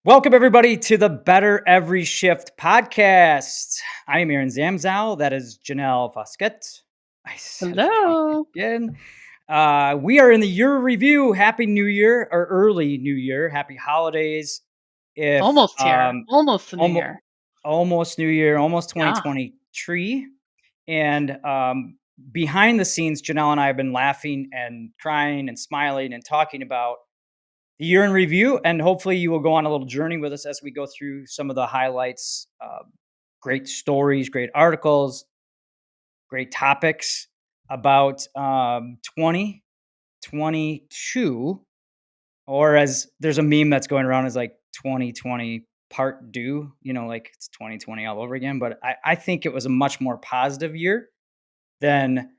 Welcome everybody to the Better Every Shift podcast. I am Aaron Zamzow. That is Janelle Fosquet. I said it wrong Hello. again. We are in the year review. Happy New Year or early New Year. Happy holidays. If Almost here. Almost the new almost year. almost New Year, almost Yeah. 2023, and behind the scenes, Janelle and I have been laughing and crying and smiling and talking about the year in review, and hopefully you will go on a little journey with us as we go through some of the highlights, great stories, great articles, great topics about 2022, or as there's a meme that's going around as like 2020 part due, like it's 2020 all over again. But I think it was a much more positive year than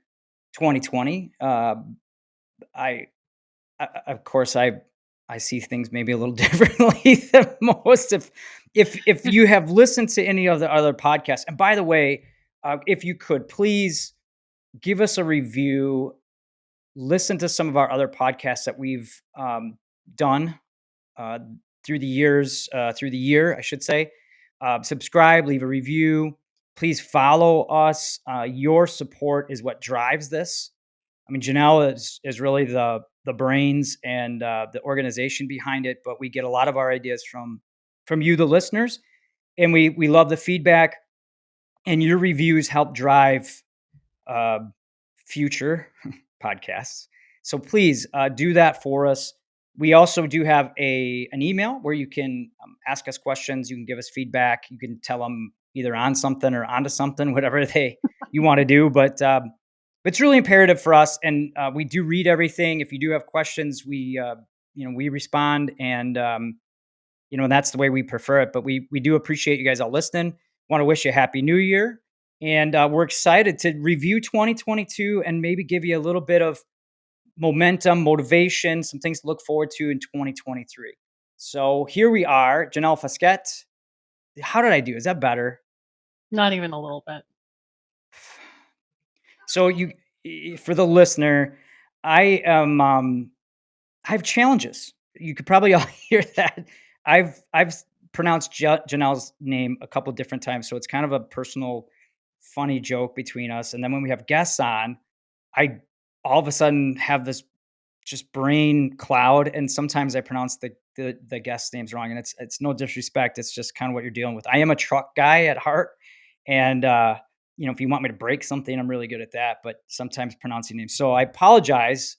2020. I of course, I see things maybe a little differently than most. If you have listened to any of the other podcasts, and by the way, if you could please give us a review, listen to some of our other podcasts that we've done uh, through the years, through the year, I should say. Subscribe, leave a review. Please follow us. Your support is what drives this. I mean, Janelle is really the brains and the organization behind it, but we get a lot of our ideas from you, the listeners, and we love the feedback. And your reviews help drive uh, future podcasts. So please do that for us. We also do have an email where you can ask us questions. You can give us feedback. You can tell them either on something or onto something, whatever you want to do. But it's really imperative for us, and we do read everything. If you do have questions, we respond, and that's the way we prefer it. But we do appreciate you guys all listening. Want to wish you a happy New Year, and we're excited to review 2022 and maybe give you a little bit of momentum, motivation, some things to look forward to in 2023. So here we are, Janelle Fosquet. How did I do? Is that better? Not even a little bit. So for the listener, I am I have challenges. You could probably all hear that. I've pronounced Janelle's name a couple different times, so it's kind of a personal, funny joke between us. And then when we have guests on, I all of a sudden have this just brain cloud, and sometimes I pronounce the guest names wrong, and it's no disrespect. It's just kind of what you're dealing with. I am a truck guy at heart, and if you want me to break something, I'm really good at that. But sometimes pronouncing names, so I apologize.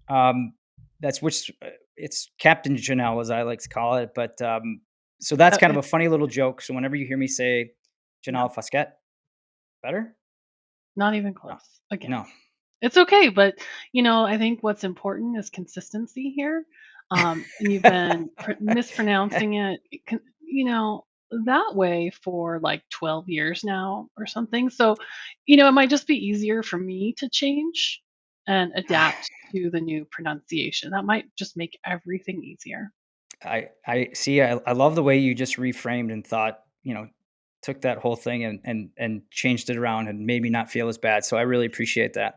Um, that's which it's Captain Janelle, as I like to call it. But so that's kind of a It's funny little joke. So whenever you hear me say no, Janelle Fosquet, better? not even No, close. Again, no. it's okay, but I think what's important is consistency here. And you've been mispronouncing it, that way for like 12 years now or something. So, it might just be easier for me to change and adapt to the new pronunciation. That might just make everything easier. I see. I love the way you just reframed and thought. Took that whole thing and changed it around and made me not feel as bad. So I really appreciate that.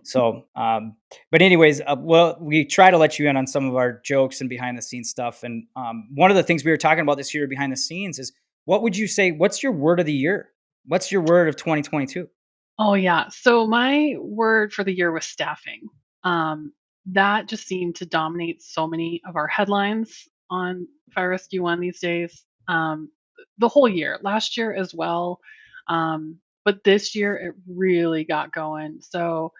So, but anyways, well, we try to let you in on some of our jokes and behind the scenes stuff. And one of the things we were talking about this year behind the scenes is what would you say? What's your word of the year? What's your word of 2022? Oh, yeah. So my word for the year was staffing. That just seemed to dominate so many of our headlines on Fire Rescue One these days. The whole year, last year as well. But this year it really got going. So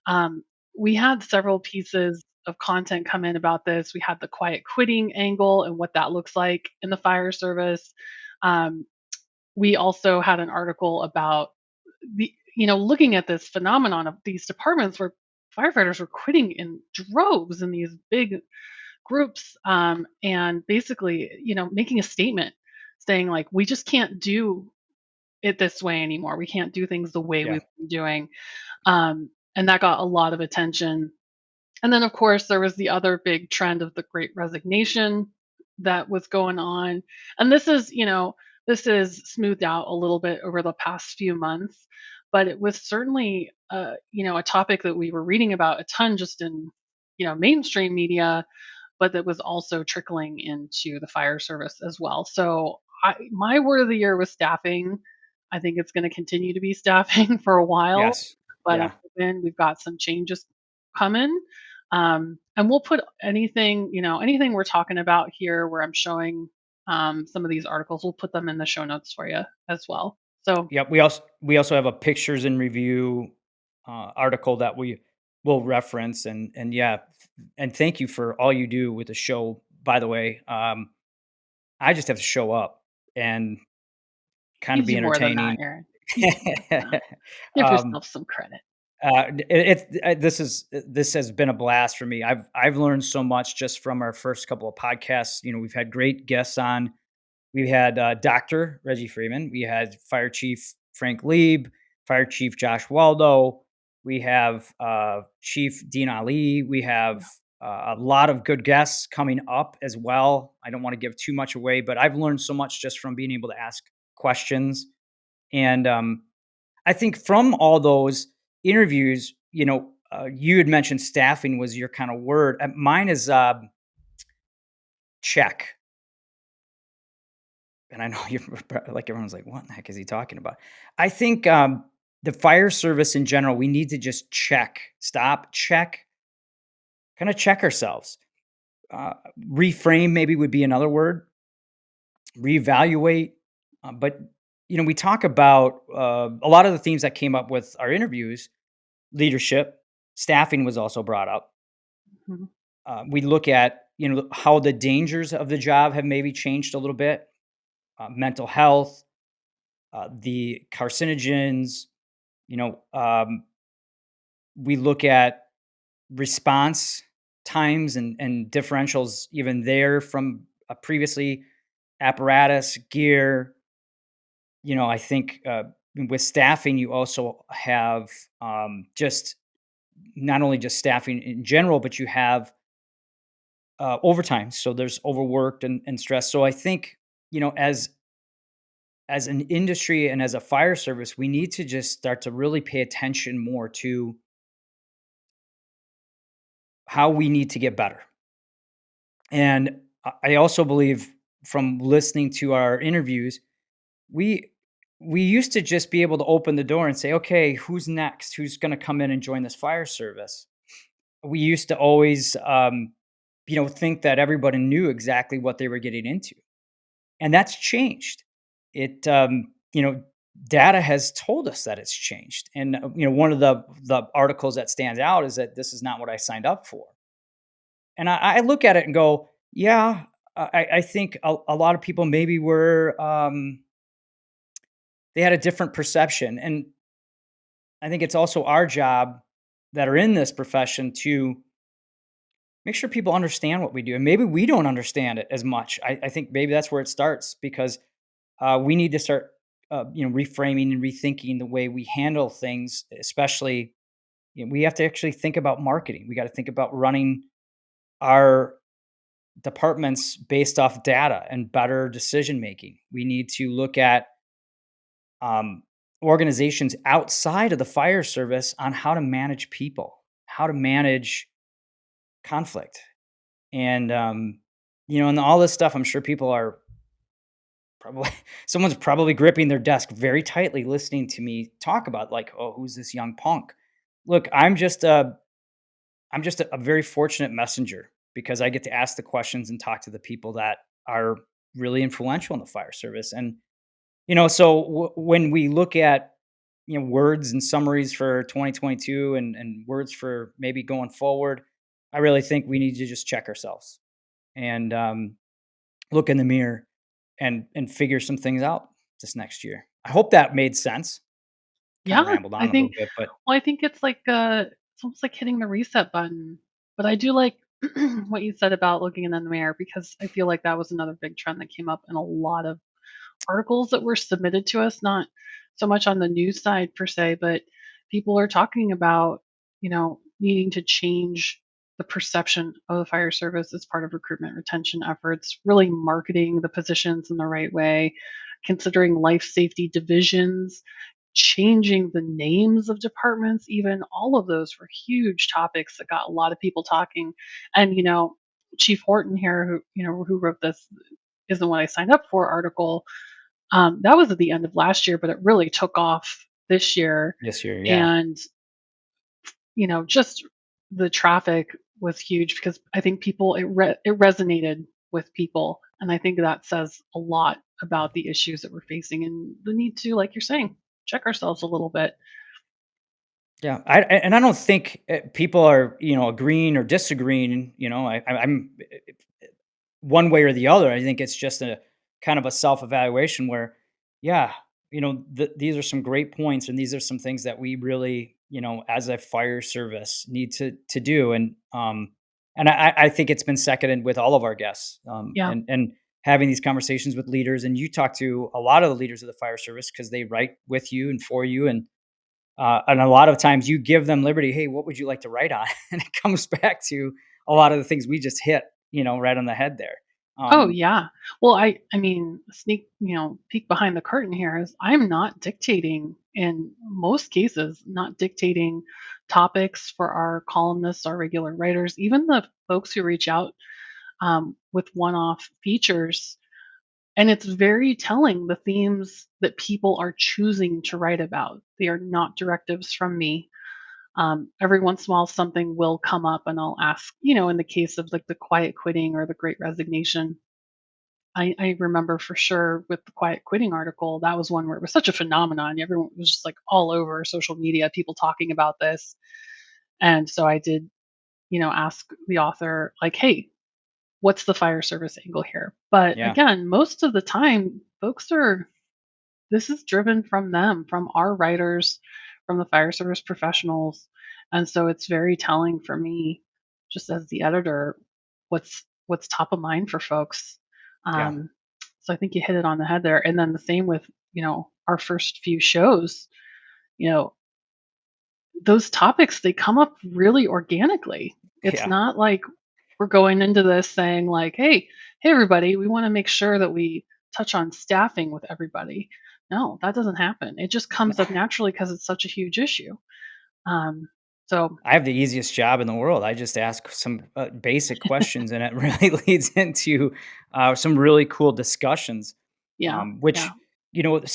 um, we had several pieces of content come in about this. We had the quiet quitting angle and what that looks like in the fire service. Um, we also had an article about looking at this phenomenon of these departments where firefighters were quitting in droves in these big groups, and basically, making a statement saying like, we just can't do it this way anymore. We can't do things the way Yeah. we've been doing. And that got a lot of attention. And then, of course, there was the other big trend of the great resignation that was going on. And this is smoothed out a little bit over the past few months, but it was certainly, a topic that we were reading about a ton just in, mainstream media, but that was also trickling into the fire service as well. So my word of the year was staffing. I think it's going to continue to be staffing for a while, Yes. but I'm Yeah. hoping we've got some changes coming. And we'll put anything, anything we're talking about here where I'm showing some of these articles, we'll put them in the show notes for you as well. So Yep. We also have a pictures and review article that we will reference, and yeah, and thank you for all you do with the show. By the way, I just have to show up and kind you of be do more than that, entertaining. Aaron. You do more than that. Give um, yourself some credit. this has been a blast for me. I've learned so much just from our first couple of podcasts. We've had great guests on. We had Dr. Reggie Freeman. We had Fire Chief Frank Lieb, Fire Chief Josh Waldo. We have Chief Dean Ali. We have Yeah. a lot of good guests coming up as well. I don't want to give too much away, but I've learned so much just from being able to ask questions. And I think from all those interviews, you had mentioned staffing was your kind of word. Mine is check. And I know you're like, everyone's like, what in the heck is he talking about? I think the fire service in general, we need to just stop, check, kind of check ourselves. Uh, Reframe maybe would be another word, reevaluate. But, we talk about a lot of the themes that came up with our interviews. Leadership, staffing was also brought up. Mhm. We look at, how the dangers of the job have maybe changed a little bit, mental health, the carcinogens. You know, we look at response times and differentials even there from previously apparatus gear. I think with staffing, you also have just not only just staffing in general, but you have overtime. So there's overworked and stress. So I think as an industry and as a fire service, we need to just start to really pay attention more to how we need to get better. And I also believe from listening to our interviews, we we used to just be able to open the door and say, "Okay, who's next? Who's going to come in and join this fire service?" We used to always, think that everybody knew exactly what they were getting into, and that's changed. It, data has told us that it's changed, and one of the articles that stands out is that this is not what I signed up for. And I look at it and go, yeah, I think a lot of people maybe were, they had a different perception. And I think it's also our job that are in this profession to make sure people understand what we do. And maybe we don't understand it as much. I think maybe that's where it starts because we need to start, reframing and rethinking the way we handle things, especially, we have to actually think about marketing. We got to think about running our departments based off data and better decision making. We need to look at um, organizations outside of the fire service on how to manage people, how to manage conflict, and and all this stuff. I'm sure people are probably someone's probably gripping their desk very tightly, listening to me talk about like, oh, who's this young punk? Look, I'm just a very fortunate messenger because I get to ask the questions and talk to the people that are really influential in the fire service. And so when we look at words and summaries for 2022 and words for maybe going forward, I really think we need to just check ourselves and look in the mirror and figure some things out this next year. I hope that made sense. Kind of Yeah, rambled on a little bit, but I think it's like it's almost like hitting the reset button. But I do like what you said about looking in the mirror because I feel like that was another big trend that came up in a lot of articles that were submitted to us, not so much on the news side per se, but people are talking about, needing to change the perception of the fire service as part of recruitment retention efforts, really marketing the positions in the right way, considering life safety divisions, changing the names of departments, even all of those were huge topics that got a lot of people talking. And, Chief Horton here, who wrote this isn't what I signed up for article, that was at the end of last year, but it really took off this year. This year, yeah. And, just the traffic was huge because I think it resonated with people. And I think that says a lot about the issues that we're facing and the need to, like you're saying, check ourselves a little bit. Yeah, and I don't think, people are, agreeing or disagreeing, I'm one way or the other. I think it's just a kind of a self-evaluation where, yeah, these are some great points, and these are some things that we really, as a fire service need to do. And I think it's been seconded with all of our guests, Yeah. and having these conversations with leaders. And you talk to a lot of the leaders of the fire service because they write with you and for you, and a lot of times you give them liberty. Hey, what would you like to write on? And it comes back to a lot of the things we just hit, right on the head there. Oh, Um, yeah. Well, I mean, peek behind the curtain here is I'm not dictating in most cases, not dictating topics for our columnists, our regular writers, even the folks who reach out with one-off features. And it's very telling the themes that people are choosing to write about. They are not directives from me. Every once in a while, something will come up, and I'll ask, in the case of like the quiet quitting or the great resignation, I remember for sure with the quiet quitting article, that was one where it was such a phenomenon. Everyone was just like all over social media, people talking about this. And so I did, ask the author, like, hey, what's the fire service angle here? But yeah, again, most of the time, this is driven from them, from our writers, from the fire service professionals. And so it's very telling for me, just as the editor, what's top of mind for folks. yeah, Um, so I think you hit it on the head there. And then the same with, our first few shows, you know, those topics, they come up really organically. It's yeah. not like we're going into this saying like, hey everybody, we want to make sure that we touch on staffing with everybody. No, that doesn't happen. It just comes up naturally because it's such a huge issue. Um, so I have the easiest job in the world. I just ask some basic questions, and it really leads into some really cool discussions. yeah, yeah, Which,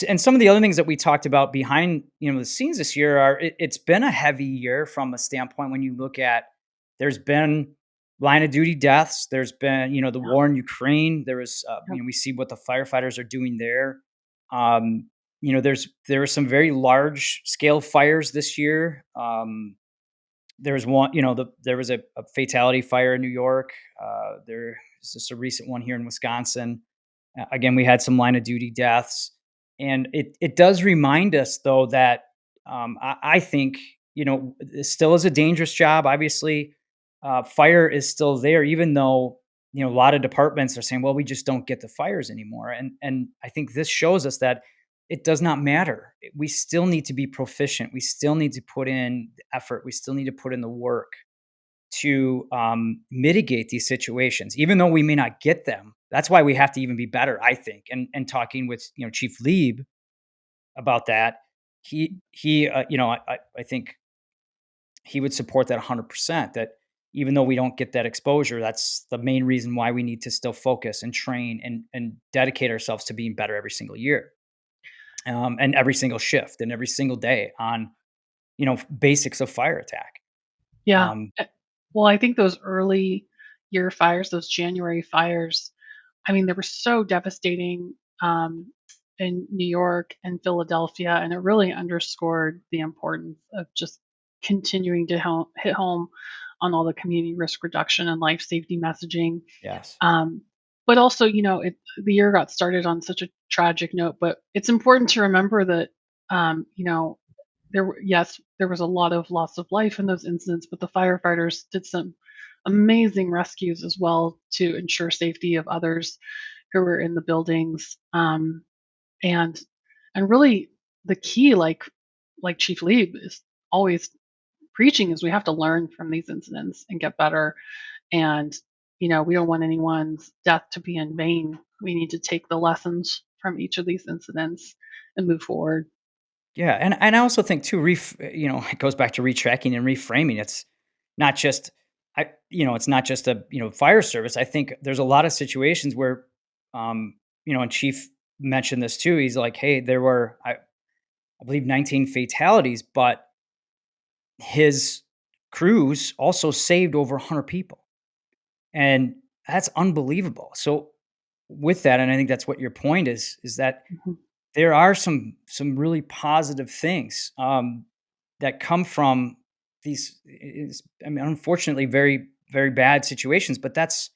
and some of the other things that we talked about behind the scenes this year are, it's been a heavy year from a standpoint when you look at, there's been line of duty deaths, there's been the yeah, war in Ukraine, there was yep, we see what the firefighters are doing there. Um, there were some very large scale fires this year. There was one, there was a fatality fire in New York. There was just a recent one here in Wisconsin. Again, we had some line of duty deaths, and it does remind us though that, I think, it still is a dangerous job. Obviously, fire is still there, even though a lot of departments are saying, "Well, we just don't get the fires anymore." And I think this shows us that it does not matter. We still need to be proficient. We still need to put in the effort. We still need to put in the work to, mitigate these situations, even though we may not get them. That's why we have to even be better, I think. And talking with Chief Lieb about that, I think he would support that 100%. That even though we don't get that exposure, that's the main reason why we need to still focus and train and dedicate ourselves to being better every single year, and every single shift and every single day on basics of fire attack. yeah. Um, Well, I think those early year fires, those January fires, I mean, they were so devastating in New York and Philadelphia, and it really underscored the importance of just continuing to hit home on all the community risk reduction and life safety messaging. yes, Um, but also, the year got started on such a tragic note, but it's important to remember that, yes, there was a lot of loss of life in those incidents, but the firefighters did some amazing rescues as well to ensure safety of others who were in the buildings. And really the key, like Chief Lieb is always preaching, is we have to learn from these incidents and get better. And we don't want anyone's death to be in vain. We need to take the lessons from each of these incidents and move forward. yeah, and I also think too, it goes back to retracking and reframing. It's not just, it's not just a, fire service. I think there's a lot of situations where, um, and Chief mentioned this too. He's like, hey, there were, I believe 19 fatalities, but his crews also saved over 100 people. And that's unbelievable. So with that, and I think that's what your point is that Mhm. there are some really positive things that come from these. I mean, unfortunately, very very bad situations. But that's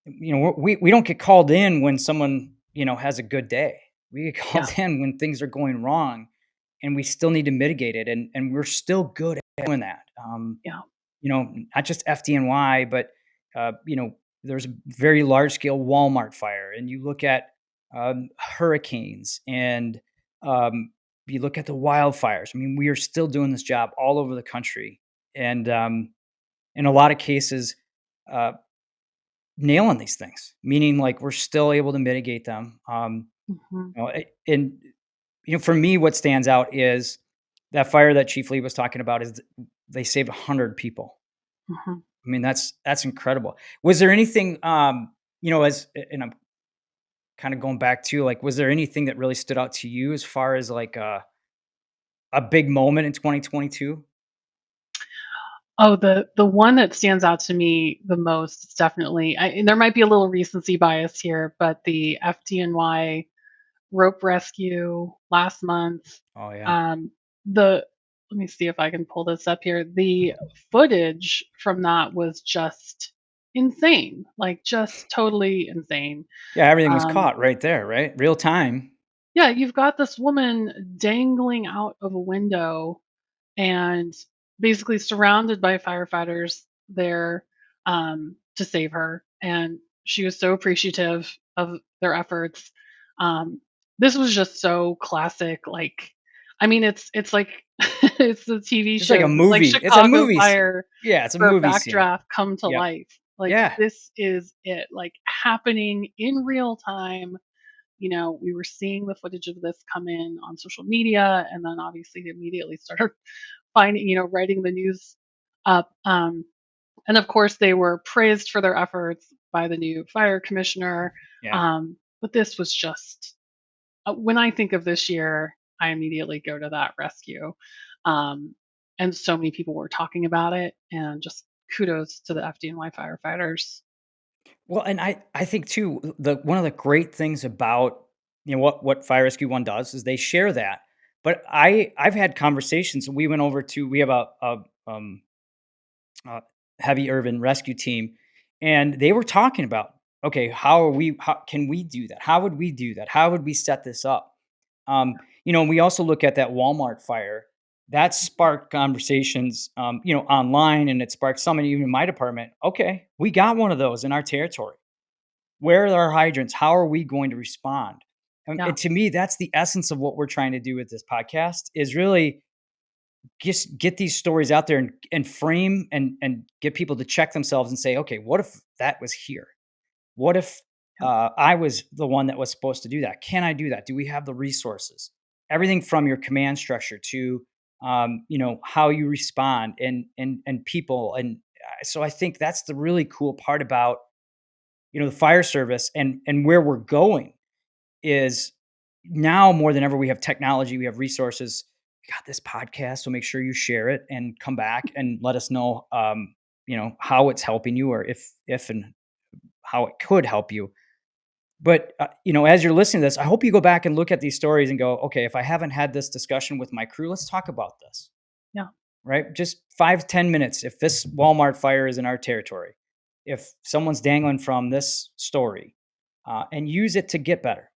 we don't get called in when someone has a good day. We get called Yeah, in when things are going wrong, and we still need to mitigate it. And we're still good at doing that. yeah. Not just FDNY, but there's a very large scale Walmart fire, and you look at hurricanes, and um, you look at the wildfires. I mean, we are still doing this job all over the country, and in a lot of cases, uh, nailing these things. Meaning, like we're still able to mitigate them. Mhm, And for me, what stands out is that fire that Chief Lee was talking about is they saved 100 people. mhm. I mean, that's incredible. Was there anything, and I'm kind of going back to like, was there anything that really stood out to you as far as like a big moment in 2022? Oh, the one that stands out to me the most is definitely and there might be a little recency bias here, but the FDNY rope rescue last month. Oh yeah, Um, the Let me see if I can pull this up here. The footage from that was just insane, like just totally insane. yeah. Everything was Um, caught right there, right? Real time. yeah, you've got this woman dangling out of a window and basically surrounded by firefighters there to save her. And she was so appreciative of their efforts. Um, this was just so classic. Like, I mean, it's like it's the TV It's like a shows. It's like movie. It's a Chicago movie scene. Fire Yeah, it's a for movie scene. Backdraft come to Yep. life. Like Yeah. this is it. Like happening in real time. We were seeing the footage of this come in on social media, and then obviously immediately started finding, writing the news up. And of course, they were praised for their efforts by the new fire commissioner. Yeah. But this was just, when I think of this year, I immediately go to that rescue. Um, and so many people were talking about it, and just kudos to the FDNY firefighters. Well, and I think too, the one of the great things about, what Fire Rescue One does is they share that. But I've had conversations. We went over to we have a heavy urban rescue team, and they were talking about, okay, how can we do that? How would we do that? How would we set this up? We also look at that Walmart fire that sparked conversations, online, and it sparked some even in my department. Okay, we got one of those in our territory. Where are our hydrants? How are we going to respond? And Yeah, to me, that's the essence of what we're trying to do with this podcast is really just get these stories out there and frame and get people to check themselves and say, okay, what if that was here? What if yeah, I was the one that was supposed to do that? Can I do that? Do we have the resources? Everything from your command structure to how you respond and people. And so I think that's the really cool part about the fire service and where we're going is now more than ever we have technology, we have resources. We got this podcast, so make sure you share it and come back and let us know, how it's helping you or if and how it could help you. But as you're listening to this, I hope you go back and look at these stories and go, okay, if I haven't had this discussion with my crew, let's talk about this. yeah, Right? Just 5-10 minutes. If this Walmart fire is in our territory, if someone's dangling from this story, and use it to get better.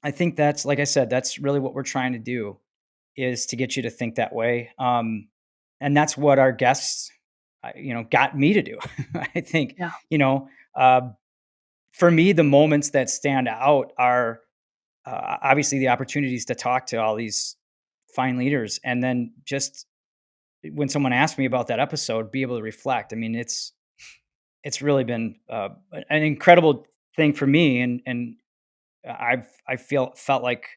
I think that's like I said, that's really what we're trying to do is to get you to think that way. And that's what our guests, got me to do. I think, yeah, you know, uh, for me, the moments that stand out are obviously the opportunities to talk to all these fine leaders, and then just when someone asked me about that episode, be able to reflect. I mean, it's really been an incredible thing for me, and I felt like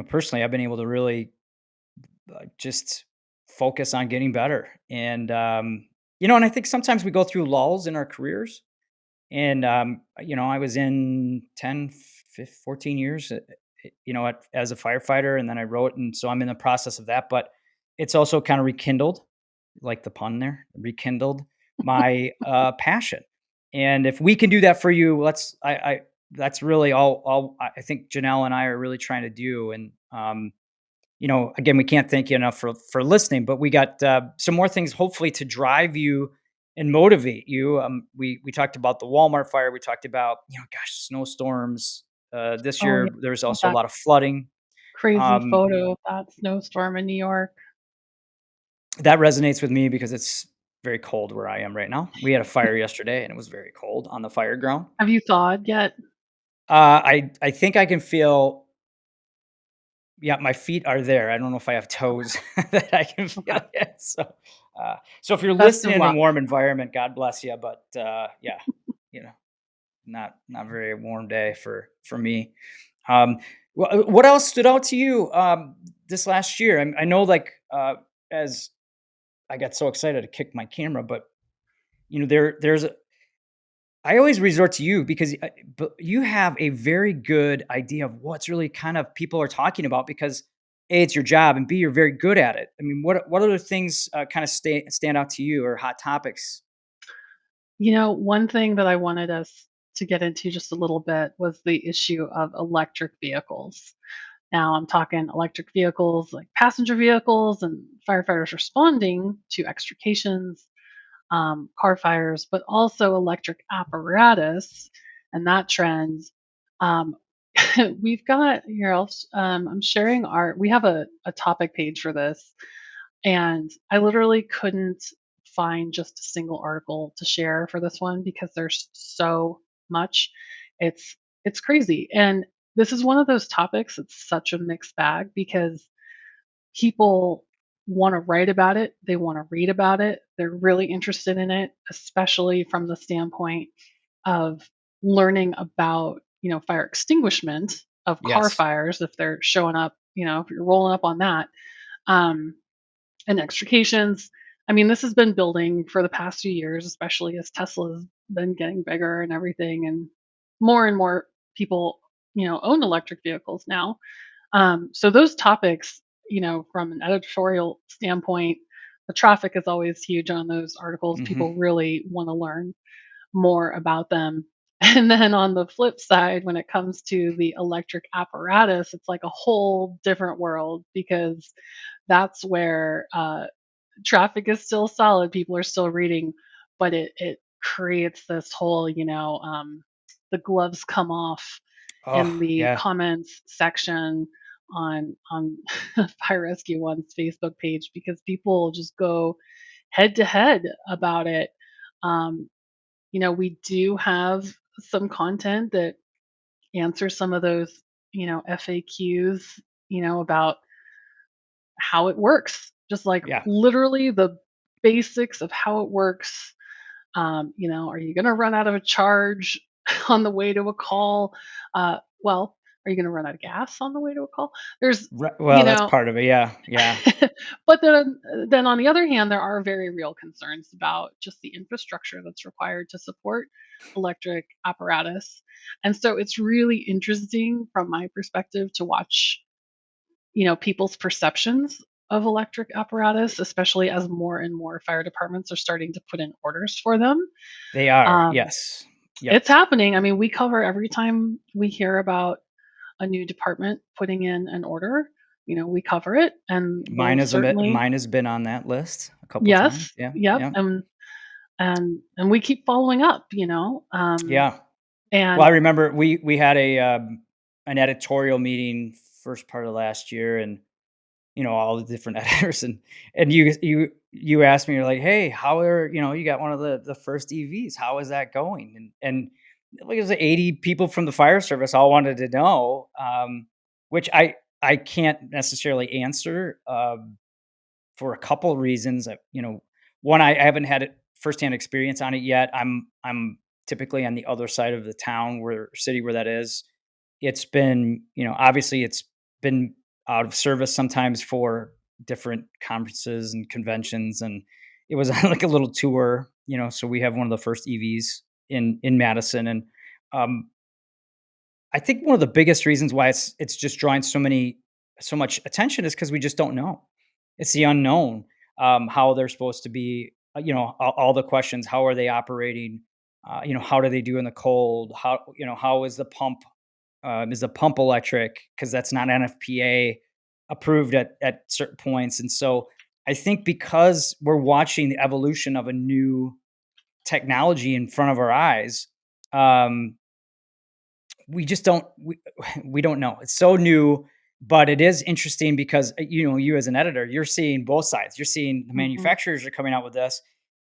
personally, I've been able to really just focus on getting better. And And I think sometimes we go through lulls in our careers. And, I was in 10, 14 years, as a firefighter, and then I wrote, and so I'm in the process of that. But it's also kind of rekindled, like the pun there, rekindled my passion. And if we can do that for you, that's really all I think Janelle and I are really trying to do. And, again, we can't thank you enough for listening, but we got some more things hopefully to drive you and motivate you. We talked about the Walmart fire. We talked about, gosh, snowstorms. This Oh, yeah. year, there's With also a that lot of flooding. crazy Um, photo of that snowstorm in New York. that resonates with me because it's very cold where I am right now. We had a fire yesterday, and it was very cold on the fire ground. Have you thawed yet? I think I can feel. Yeah, my feet are there. I don't know if I have toes that I can Okay. feel yet. So if you're Best of listening in a luck. warm environment, God bless you. But yeah, you know, not very warm day for me. Um, what else stood out to you this last year? I know, like, as I got so excited to kick my camera, but there's I always resort to you because but you have a very good idea of what's really kind of people are talking about because A, it's your job, and B, you're very good at it. I mean, what other things kind of stand out to you or hot topics? One thing that I wanted us to get into just a little bit was the issue of electric vehicles. Now, I'm talking electric vehicles like passenger vehicles and firefighters responding to extrications, car fires, but also electric apparatus and that trend. Um, we've got here else. I'm sharing we have a topic page for this, and I literally couldn't find just a single article to share for this one because there's so much. It's it's crazy. And this is one of those topics. It's such a mixed bag because people want to write about it, they want to read about it, they're really interested in it, especially from the standpoint of learning about, fire extinguishment of car Yes. fires if they're showing up, if you're rolling up on that. Um, and extrications. I mean, this has been building for the past few years, especially as Tesla's been getting bigger and everything, and more people, own electric vehicles now. So those topics, from an editorial standpoint, the traffic is always huge on those articles. Hmm. People really want to learn more about them. And then on the flip side, when it comes to the electric apparatus, it's like a whole different world because that's where traffic is still solid. People are still reading, but it creates this whole, the gloves come off Oh in the yeah, comments section on Fire Rescue One's Facebook page because people just go head to head about it. Um, we do have some content that answers some of those, FAQs, about how it works, just like yeah. literally the basics of how it works. Are you going to run out of a charge on the way to a call? Well, are you going to run out of gas on the way to a call? There's, you Well, that's know, part of it. Yeah, yeah. but then on the other hand, there are very real concerns about just the infrastructure that's required to support electric apparatus. And so it's really interesting from my perspective to watch, people's perceptions of electric apparatus, especially as more and more fire departments are starting to put in orders for them. They are. Um, Yes. Yep. it's happening. I mean, we cover every time we hear about a new department putting in an order, we cover it and we'll certainly, Mine has been on that list a couple times. yes, Yeah. yep. Yeah. And we keep following up, Yeah. Well, I and remember we had an editorial meeting first part of last year, and all the different editors, and you asked me, you're like, hey, how are you got one of the first EVs, how is that going? And like, it was 80 people from the fire service all wanted to know, which I can't necessarily answer, for a couple reasons. One, I haven't had it firsthand experience on it yet. I'm typically on the other side of the town where city where that is. It's been, obviously it's been out of service sometimes for different conferences and conventions, and it was like a little tour, so we have one of the first EVs in Madison, and um, I think one of the biggest reasons why it's just drawing so much attention is because we just don't know. It's the unknown, how they're supposed to be, all the questions, how are they operating? How do they do in the cold? How is the pump electric? Because that's not NFPA approved at certain points. And so I think because we're watching the evolution of a new technology in front of our eyes, um, we just don't we don't know. It's so new, but it is interesting because, you as an editor, you're seeing both sides. You're seeing the Mhm. manufacturers are coming out with this,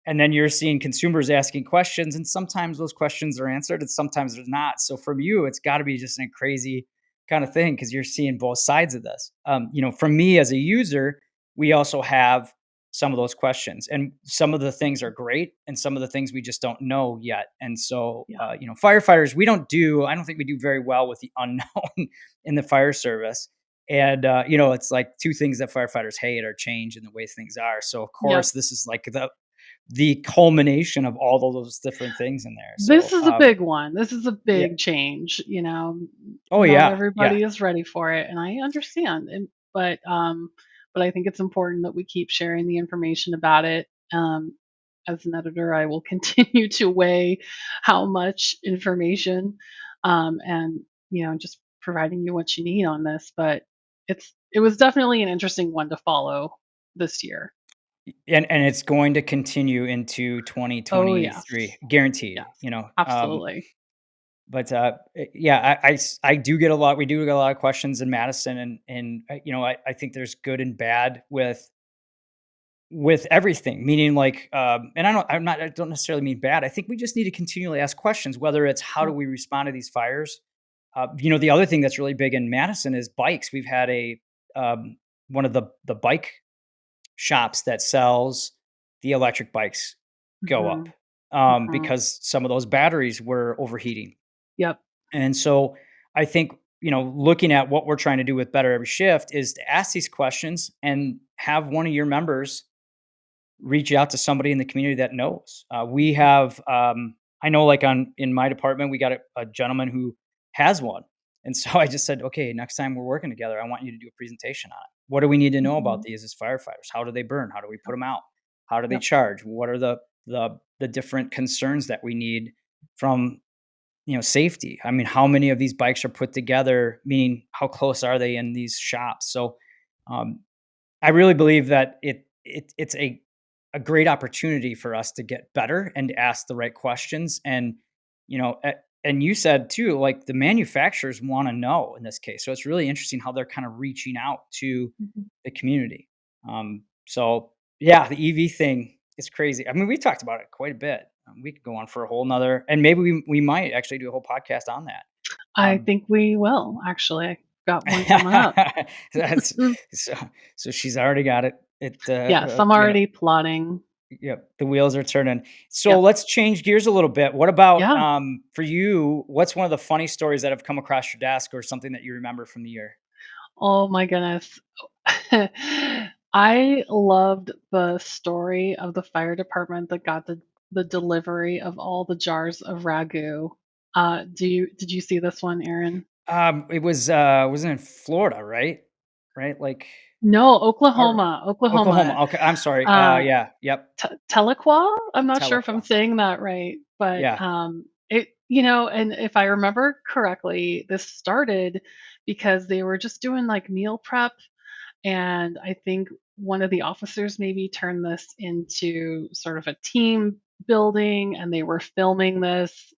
and then you're seeing consumers asking questions, and sometimes those questions are answered and sometimes they're not. So from you, it's got to be just a crazy kind of thing because you're seeing both sides of this. From me as a user, we also have some of those questions, and some of the things are great and some of the things we just don't know yet. And so, Yeah. firefighters, I don't think we do very well with the unknown in the fire service. And it's like two things that firefighters hate are change and the way things are. So of Yep. course this is like the culmination of all of those different things in there. This So is a big one. This is a yeah. big change, Oh not yeah, yeah. everybody is ready for it, and I understand, but I think it's important that we keep sharing the information about it. As an editor, I will continue to weigh how much information, and, just providing you what you need on this, but it was definitely an interesting one to follow this year. And it's going to continue into Oh, yes. 2023, guaranteed. Yes. Absolutely. But, yeah, I do get a lot we do get a lot of questions in Madison, and, I think there's good and bad with everything, meaning, like, and I don't necessarily mean bad. I think we just need to continually ask questions, whether it's how do Yep. we respond to these fires? The other thing that's really big in Madison is bikes. We've had um, one of the bike shops that sells the electric bikes go up, Mhm. Mhm. because some of those batteries were overheating. Yep. And so I think, looking at what we're trying to do with Better Every Shift is to ask these questions and have one of your members reach out to somebody in the community that knows. We have, I know, like in my department, we got a gentleman who has one, and so I just said, okay, next time we're working together, I want you to do a presentation on it. What do we need to know about Mhm. these as firefighters? How do they burn? How do we put Yep. them out? How do they Yep. charge? What are the different concerns that we need from, safety? I mean, how many of these bikes are put together? Meaning, how close are they in these shops? So, um, I really believe that it's a great opportunity for us to get better and to ask the right questions. And and you said too, like the manufacturers want to know in this case. So it's really interesting how they're kind of reaching out to Mhm. the community. So yeah, the EV thing is crazy. I mean, we talked about it quite a bit. We could go on for a whole nother, and maybe we might actually do a whole podcast on that. I Um, think we will, actually. I got one coming up. That's Mm. so she's already got it. Yes, I'm already plotting. Yep, the wheels are turning. So Yep. let's change gears a little bit. What about, Yeah. for you, what's one of the funny stories that have come across your desk or something that you remember from the year? Oh my goodness. I loved the story of the fire department that got the delivery of all the jars of ragu. Did you see this one, Aaron? It wasn't in Florida, right? Right? Like, No, or Oklahoma, Oklahoma. Oklahoma. Okay, I'm sorry. Uh, Yeah, yep, Tahlequah? I'm not sure if I'm Tahlequah. saying that right, but, Yeah, and if I remember correctly, this started because they were just doing, like, meal prep, and I think one of the officers maybe turned this into sort of a team building, and they were filming this,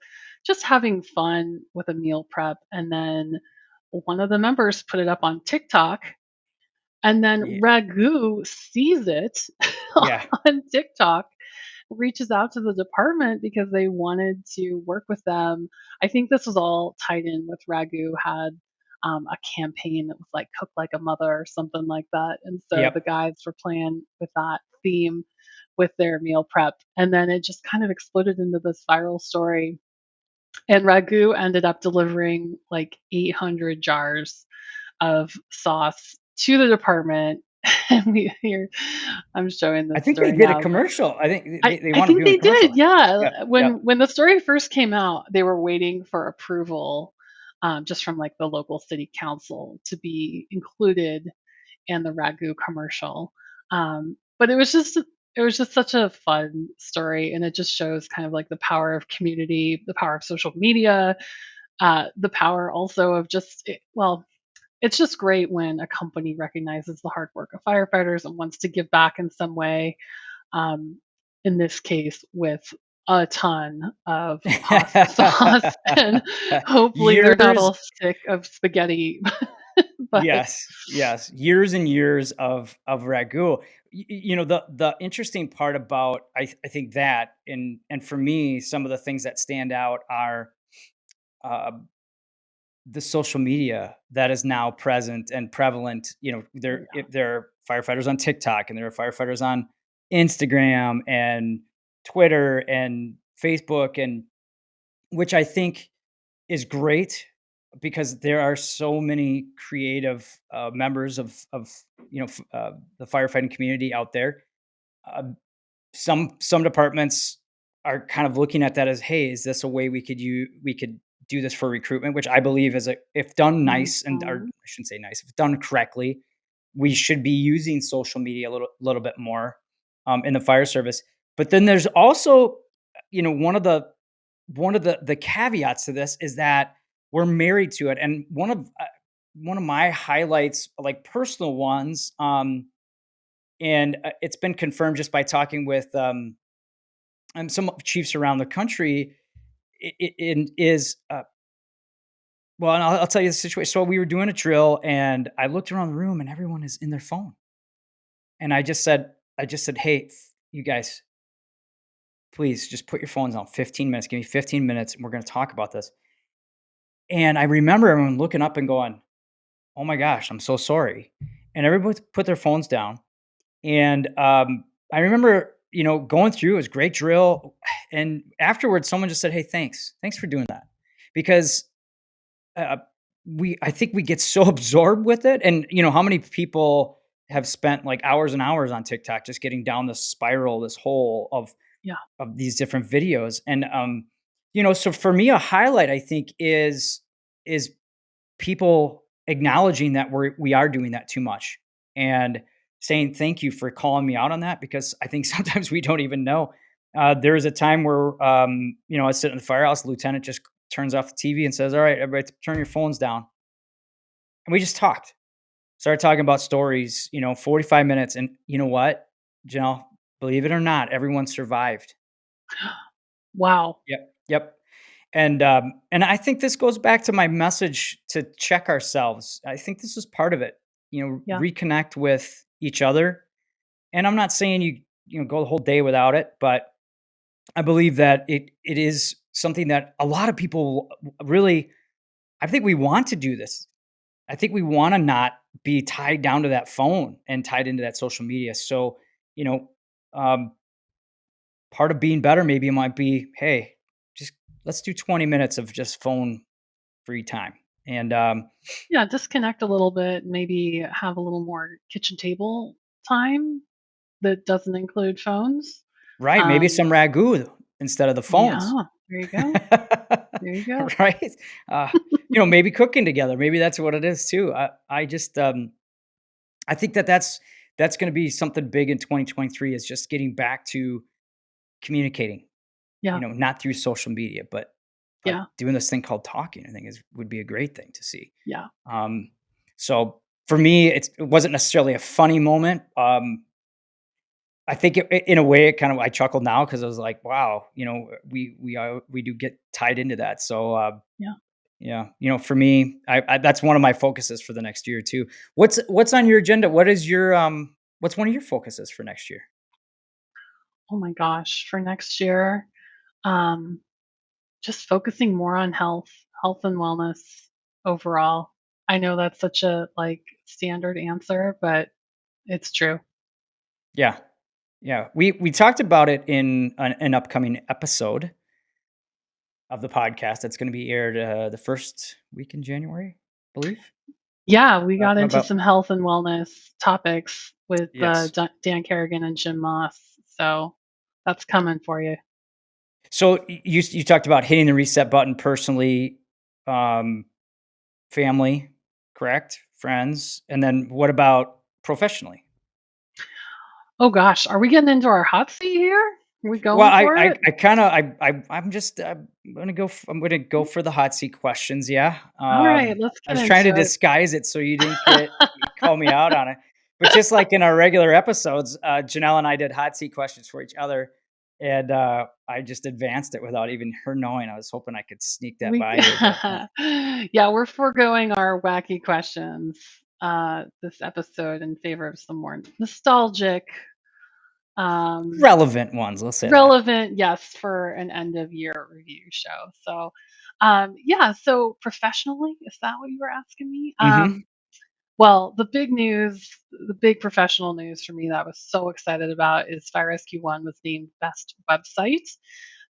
just having fun with a meal prep, and then one of the members put it up on TikTok, and then yeah, Ragu sees it yeah, on TikTok, reaches out to the department because they wanted to work with them. I think this was all tied in with Ragu had a campaign that was like cook like a mother or something like that. And so the yep, guys were playing with that theme with their meal prep. And then it just kind of exploded into this viral story. And Ragu ended up delivering like 800 jars of sauce to the department. Here, I'm showing I this think they story did a now, but commercial. I think I they I wound up think doing a they commercial. did, yeah. Yep, yep. When the story first came out, they were waiting for approval, just from, like, the local city council to be included in the ragu commercial. But it was just such a fun story, and it just shows kind of like the power of community, the power of social media, the power also of well, it's just great when a company recognizes the hard work of firefighters and wants to give back in some way. Um, in this case, with a ton of pasta sauce, and hopefully they're not Years all sick of spaghetti. But Yes, yes, years and years of ragu. The interesting part about I think that and for me, some of the things that stand out are, uh, the social media that is now present and prevalent. yeah, There are firefighters on TikTok, and there are firefighters on Instagram and Twitter and Facebook, and which I think is great because there are so many creative, members of the firefighting community out there. Uh, some departments are kind of looking at that as, hey, is this a way we could do this for recruitment? Which I believe is a if done nice and or mhm, I shouldn't say nice, if done correctly, we should be using social media a little bit more in the fire service. But then there's also, one of the caveats to this is that we're married to it, and one of my highlights, like personal ones, and it's been confirmed just by talking with some chiefs around the country. It is well, and I'll tell you the situation. So we were doing a drill, and I looked around the room, and everyone is in their phone, and I just said, hey, you guys, please just put your phones on 15 minutes. Give me 15 minutes, and we're going to talk about this. And I remember everyone looking up and going, "Oh my gosh, I'm so sorry." And everybody put their phones down. And I remember, going through, it was a great drill. And afterwards, someone just said, "Hey, thanks. Thanks for doing that." Because uh, I think we get so absorbed with it. And, how many people have spent like hours and hours on TikTok just getting down this spiral, this hole yeah, of these different videos. And, so for me, a highlight, I think, is people acknowledging that we are doing that too much and saying thank you for calling me out on that, because I think sometimes we don't even know. There was a time where I was sitting in the firehouse, the lieutenant just turns off the TV and says, "All right, everybody, turn your phones down." And we just talked, started talking about stories, 45 minutes, and you know what, Janelle, believe it or not, everyone survived. wow, Yep, yep. And I think this goes back to my message to check ourselves. I think this is part of it. yeah, Reconnect with each other. And I'm not saying you go the whole day without it, but I believe that it is something that a lot of people really. I think we want to do this. I think we want to not be tied down to that phone and tied into that social media. So, you know, um, part of being better maybe might be, hey, just let's do 20 minutes of just phone free time. And yeah. Disconnect a little bit. Maybe have a little more kitchen table time that doesn't include phones. right, maybe Um, some ragu instead of the phones. yeah, there you go. There you go. Right? Uh, maybe cooking together. Maybe that's what it is too. I just I think that's going to be something big in 2023, is just getting back to communicating. Yeah, Not through social media, but yeah, doing this thing called talking. I think is would be a great thing to see. yeah, Um, so for me, it wasn't necessarily a funny moment. I think in a way, it kind of I chuckled now because I was like, wow, we do get tied into that. So yeah. yeah, for me, that's one of my focuses for the next year too. What's on your agenda? What's one of your focuses for next year? Oh my gosh, for next year, um, just focusing more on health and wellness overall. I know that's such a like standard answer, but it's true. Yeah, yeah. We talked about it in an upcoming episode of the podcast that's going to be aired the first week in January, I believe. Yeah, we got into about some health and wellness topics with yes. Dan Kerrigan and Jim Moss. So that's coming for you. So you talked about hitting the reset button personally, um, family, correct? Friends, and then what about professionally? Oh gosh, are we getting into our hot seat here? Are we Well, going for it? I kinda I'm just I'm gonna go for the hot seat questions, yeah. All right, let's I get was trying to into it. disguise it so you didn't call me out on it. But just like in our regular episodes, Janelle and I did hot seat questions for each other, and, I just advanced it without even her knowing. I was hoping I could sneak that We by you, but, yeah, we're foregoing our wacky questions this episode in favor of some more nostalgic, um, relevant ones, let's say that. relevant, yes, for an end of year review show. So, yeah, so professionally, is that what you were asking me? Mhm. Well, the big professional news for me that I was so excited about is Fire Rescue One was named Best Website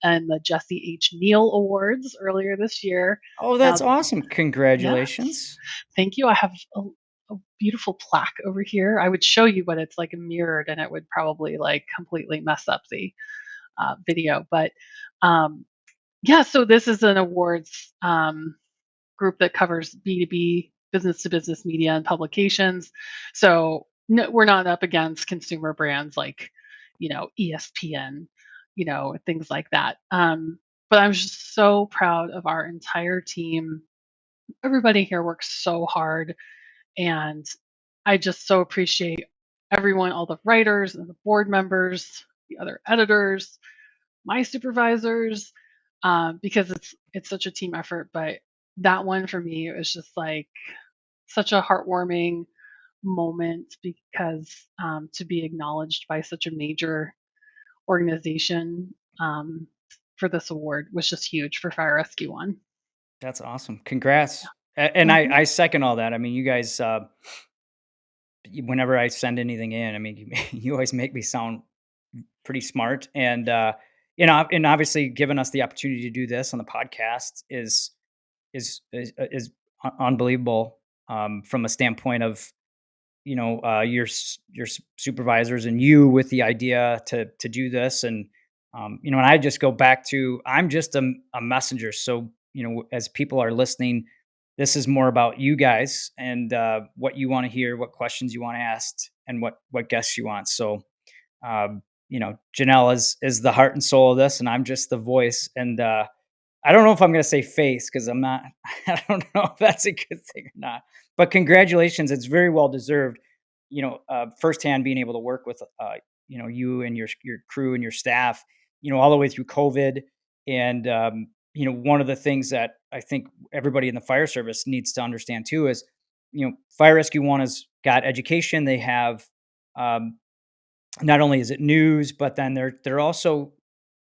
and the Jesse H. Neal Awards earlier this year. Oh, Now, that's awesome. yes, Congratulations. thank you. I have a beautiful plaque over here. I would show you, but it's like mirrored, and it would probably like completely mess up the video. But um, yeah, so this is an awards group that covers B2B, business to business media and publications. So no, we're not up against consumer brands like, ESPN, things like that. But I'm just so proud of our entire team. Everybody here works so hard, and I just so appreciate everyone, all the writers and the board members, the other editors, my supervisors, because it's such a team effort. But that one for me, it was just like such a heartwarming moment because to be acknowledged by such a major organization for this award was just huge for Fire Rescue One. That's awesome. Congrats. And Hmm. I second all that. I mean, you guys, whenever I send anything in, I mean, you always make me sound pretty smart. And, and obviously giving us the opportunity to do this on the podcast is unbelievable from a standpoint of your supervisors and you with the idea to do this. And and I just go back to I'm just a messenger. So as people are listening, this is more about you guys and what you want to hear, what questions you want to ask, and what guests you want. So Janelle is the heart and soul of this, and I'm just the voice. And I don't know if I'm gonna say face because I'm not. I don't know if that's a good thing or not. But congratulations, it's very well deserved. Firsthand being able to work with you and your crew and your staff, all the way through COVID, and one of the things that I think everybody in the fire service needs to understand too is, Fire Rescue One has got education. They have um, not only is it news, but then they're also,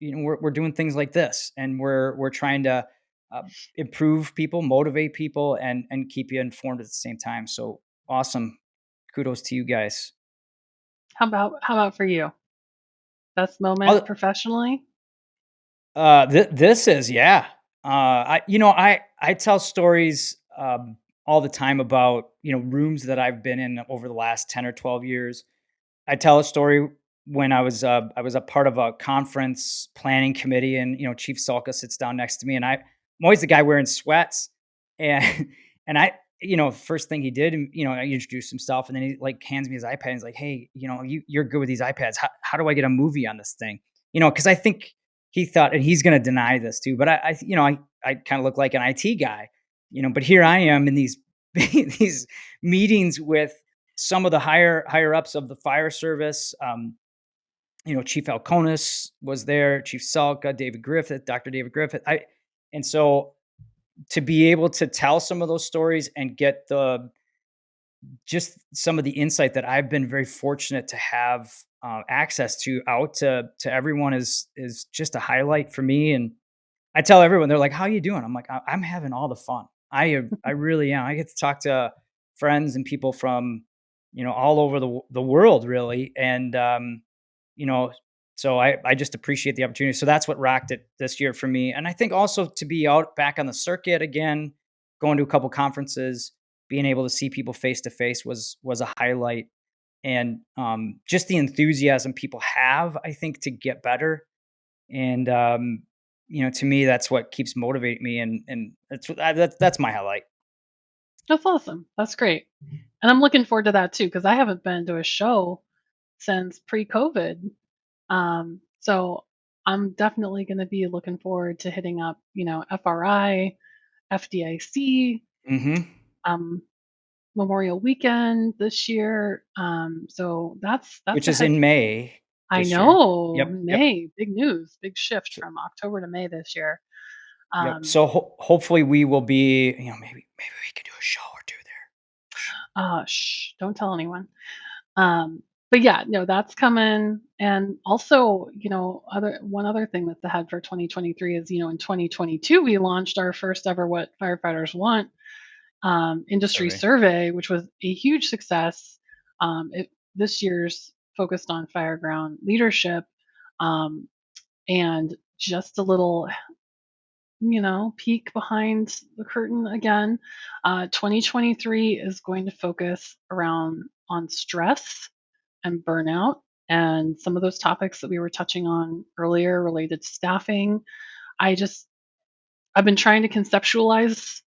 we're doing things like this, and we're trying to uh, improve people, motivate people, and keep you informed at the same time. So awesome, kudos to you guys. How about for you? Best moment I'll, professionally? this is yeah. I tell stories all the time about rooms that I've been in over the last 10 or 12 years. I tell a story when I was a part of a conference planning committee, and Chief Salka sits down next to me, and I'm always the guy wearing sweats, and and first thing he did, I introduced himself, and then he like hands me his iPad, and he's like, hey, you're good with these iPads. How do I get a movie on this thing? Because I think he thought, and he's going to deny this too, but I kind of look like an IT guy, but here I am in these these meetings with some of the higher ups of the fire service. Chief Alconis was there, Chief Salka, David Griffith, Dr. David Griffith. And so to be able to tell some of those stories and get the just some of the insight that I've been very fortunate to have access to out to everyone is just a highlight for me. And I tell everyone, they're like, "How you doing?" I'm like, I'm having all the fun. I really am. I get to talk to friends and people from, all over the world really, and you know, so I just appreciate the opportunity. So that's what rocked it this year for me, and I think also to be out back on the circuit again, going to a couple conferences, being able to see people face to face was a highlight, and just the enthusiasm people have, I think, to get better. And to me, that's what keeps motivating me, and that's my highlight. That's awesome. That's great. And I'm looking forward to that too because I haven't been to a show since pre-COVID. So I'm definitely going to be looking forward to hitting up, FRI, FDIC, Hmm. um, Memorial Weekend this year. So that's Which a is head. in May I this year. know, Yep, yep, May, big news, big shift so, from October to May this year. yep. Um, So hopefully we will be. Maybe we could do a show or two there. Shh. Shh, don't tell anyone. Um, but yeah, no, that's coming. And also, other one other thing that's ahead for 2023 is, in 2022 we launched our first ever What Firefighters Want industry Survey. survey, which was a huge success. This year's focused on fireground leadership, um, and just a little, peek behind the curtain again. 2023 is going to focus around on stress and burnout and some of those topics that we were touching on earlier related to staffing. I just I've been trying to conceptualize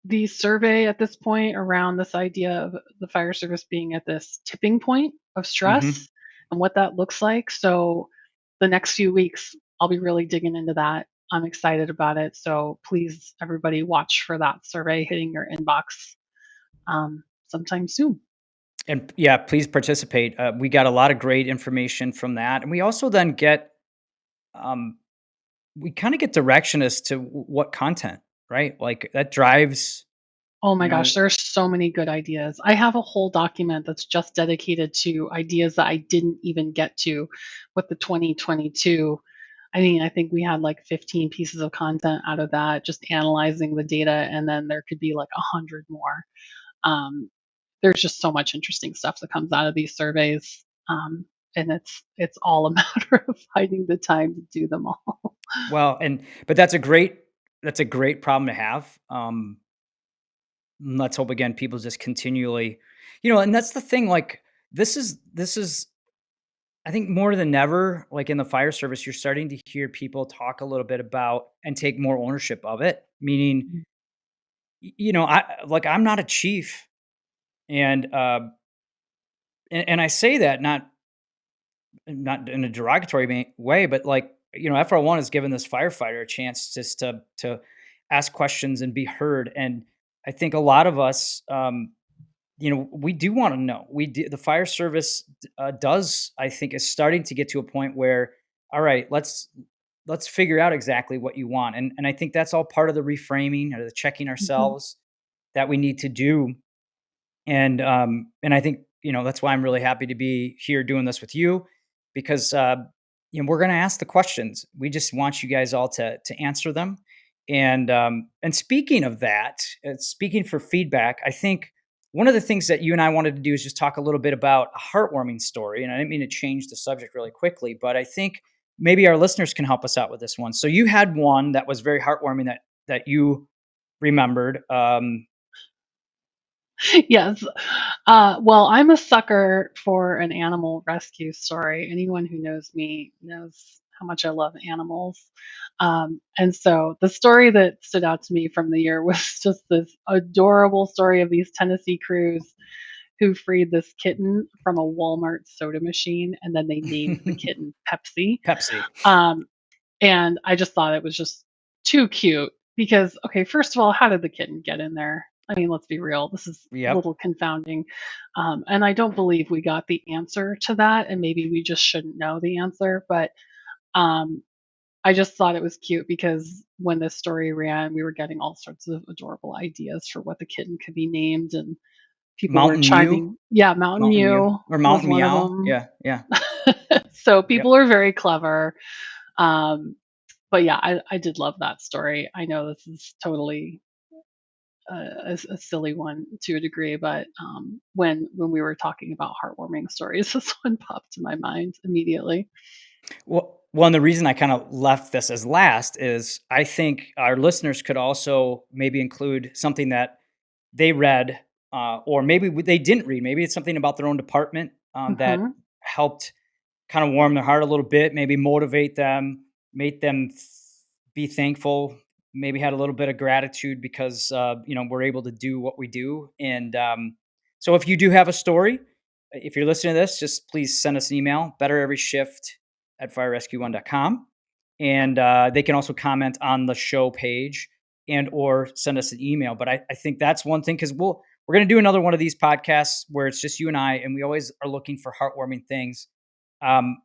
the survey at this point around this idea of the fire service being at this tipping point of Hmm. stress and what that looks like. So the next few weeks I'll be really digging into that. I'm excited about it. So please everybody watch for that survey hitting your inbox sometime soon. And yeah, please participate. We got a lot of great information from that, and we also then get um, we kind of get direction as to what content, right? Like that drives, Oh you my gosh, know. there's so many good ideas. I have a whole document that's just dedicated to ideas that I didn't even get to with the 2022. I mean, I think we had like 15 pieces of content out of that, just analyzing the data, and then there could be like 100 more. Um, there's just so much interesting stuff that comes out of these surveys, and it's all a matter of finding the time to do them all. Well, but that's a great problem to have. Let's hope again people just continually, and that's the thing. Like this is I think more than ever, like in the fire service, you're starting to hear people talk a little bit about and take more ownership of it. Meaning, I'm not a chief, and and I say that not in a derogatory way, but like FR1 has given this firefighter a chance just to ask questions and be heard, and I think a lot of us, we do want to know. The fire service does, I think, is starting to get to a point where, all right, let's figure out exactly what you want, and I think that's all part of the reframing or the checking Mhm. ourselves that we need to do. And I think, that's why I'm really happy to be here doing this with you, because we're going to ask the questions. We just want you guys all to answer them. And speaking of that, speaking for feedback, I think one of the things that you and I wanted to do is just talk a little bit about a heartwarming story. And I didn't mean to change the subject really quickly, but I think maybe our listeners can help us out with this one. So you had one that was very heartwarming that you remembered. Yes. Well, I'm a sucker for an animal rescue story. Anyone who knows me knows how much I love animals. And so the story that stood out to me from the year was just this adorable story of these Tennessee crews who freed this kitten from a Walmart soda machine and then they named the kitten Pepsi. Pepsi. Um, and I just thought it was just too cute because, okay, first of all, how did the kitten get in there? I mean, let's be real. This is a Yep. little confounding. And I don't believe we got the answer to that. And maybe we just shouldn't know the answer. But um, I just thought it was cute because when this story ran, we were getting all sorts of adorable ideas for what the kitten could be named. And people were Mountain Mew, chiming. Yeah, Mountain Mountain Mew, Mew or was Mountain one of Meow. them. Yeah, yeah, So yep. people are very clever. Um, but yeah, I did love that story. I know this is totally a silly one to a degree, but when we were talking about heartwarming stories, this one popped to my mind immediately. Well, and the reason I kind of left this as last is I think our listeners could also maybe include something that they read or maybe they didn't read. Maybe it's something about their own department that Mhm. helped kind of warm their heart a little bit, maybe motivate them, make them be thankful, maybe had a little bit of gratitude because we're able to do what we do. And so if you do have a story, if you're listening to this, just please send us an email, bettereveryshift@firerescue1.com. And they can also comment on the show page and or send us an email. But I think that's one thing because we're going to do another one of these podcasts where it's just you and I, and we always are looking for heartwarming things. um,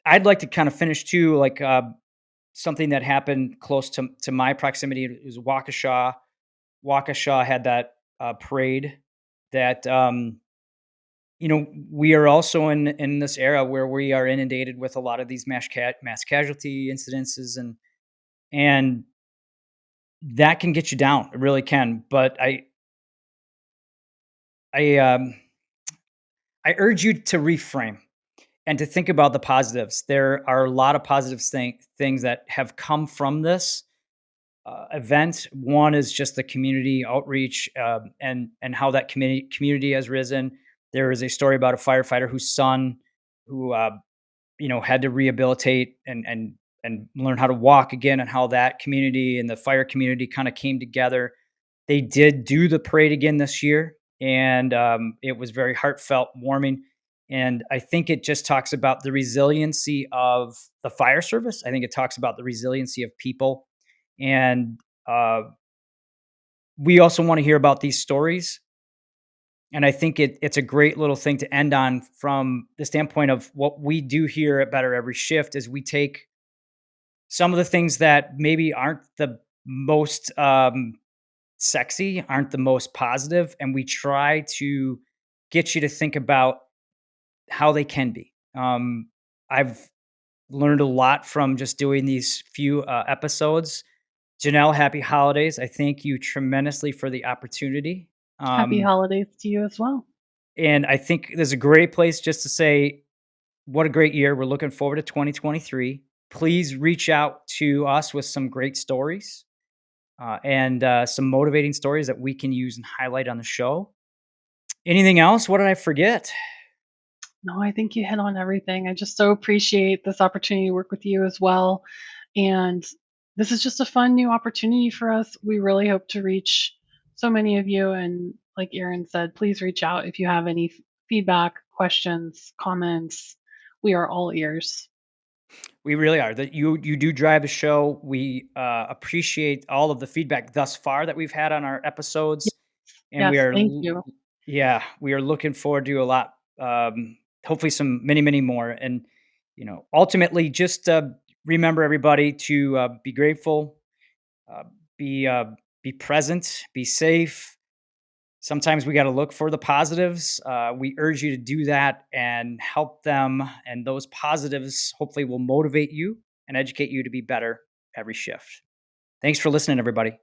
I'd like to kind of finish too, like something that happened close to my proximity. It was Waukesha. Waukesha had that parade that we are also in this era where we are inundated with a lot of these mass casualty incidences, and that can get you down. It really can. But I I urge you to reframe and to think about the positives. There are a lot of positive things that have come from this event. One is just the community outreach, and how that community has risen. There is a story about a firefighter whose son, who had to rehabilitate and learn how to walk again, and how that community and the fire community kind of came together. They did do the parade again this year, and it was very heartfelt, warming. And I think it just talks about the resiliency of the fire service. I think it talks about the resiliency of people. And uh, we also want to hear about these stories. And I think it's a great little thing to end on from the standpoint of what we do here at Better Every Shift is we take some of the things that maybe aren't the most sexy, aren't the most positive, and we try to get you to think about how they can be. I've learned a lot from just doing these few episodes. Janelle, happy holidays. I thank you tremendously for the opportunity. Happy Um, holidays to you as well. and I think there's a great place just to say, what a great year. We're looking forward to 2023. Please reach out to us with some great stories, and some motivating stories that we can use and highlight on the show. Anything else? What did I forget? No, I think you hit on everything. I just so appreciate this opportunity to work with you as well. And this is just a fun new opportunity for us. We really hope to reach so many of you. And like Erin said, please reach out if you have any feedback, questions, comments. We are all ears. We really are. That you do drive the show. We appreciate all of the feedback thus far that we've had on our Yes, episodes, and yes, thank you. yeah, we are looking forward to a lot. Hopefully, some many more. And ultimately, just remember everybody to be grateful, uh, be uh, be present, be safe. Sometimes we got to look for the positives. We urge you to do that and help them. And those positives hopefully will motivate you and educate you to be better every shift. Thanks for listening, everybody.